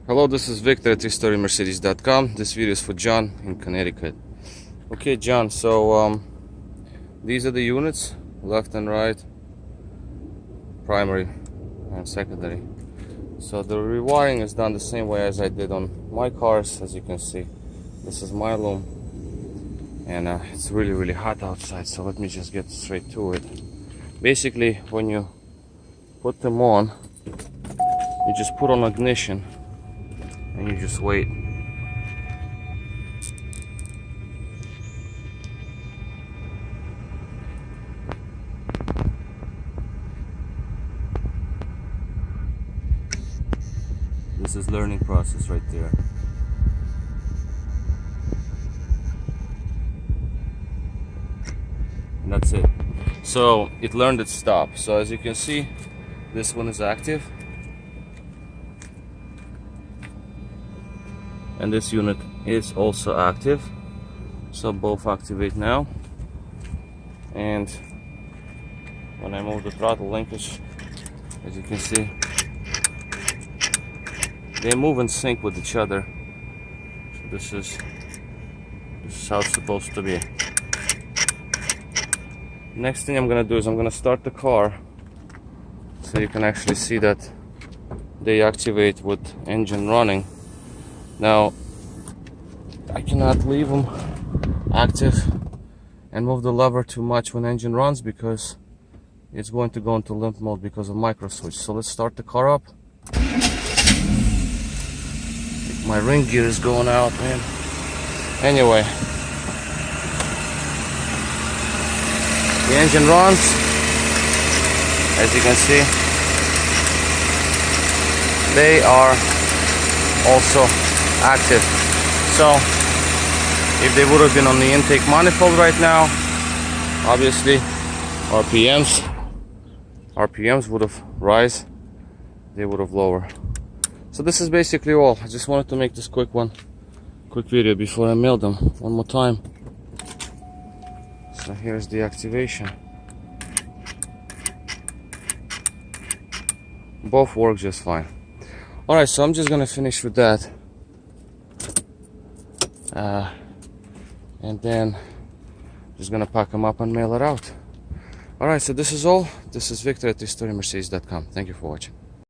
Hello, this is Victor at three-storymercedes.com. This video is for John in Connecticut. Okay, John, so these are the units, left and right, primary and secondary. So the rewiring is done the same way as I did on my cars. As you can see, this is my loom, and it's really hot outside, so let me just get straight to it. Basically, when you put them on, you just put on ignition and you just wait. This is learning process right there. And that's it. So it learned its stop. So as you can see, this one is active. And this unit is also active, so both activate now. And when I move the throttle linkage, as you can see, they move in sync with each other. So this is how it's supposed to be. Next thing I'm gonna do is I'm gonna start the car, so you can actually see that they activate with engine running. Now, I cannot leave them active and move the lever too much when engine runs, because it's going to go into limp mode because of micro switch. So let's start the car up. My ring gear is going out, man. Anyway, the engine runs, as you can see. They are also active. So if they would have been on the intake manifold right now, obviously RPMs would have rise, they would have lower. So this is basically all. I just wanted to make this quick video before I mail them one more time. So here's the activation. Both work just fine. Alright, so I'm just gonna finish with that. And then just gonna pack them up and mail it out. Alright, so this is all. This is Victor at three-storymercedes.com. Thank you for watching.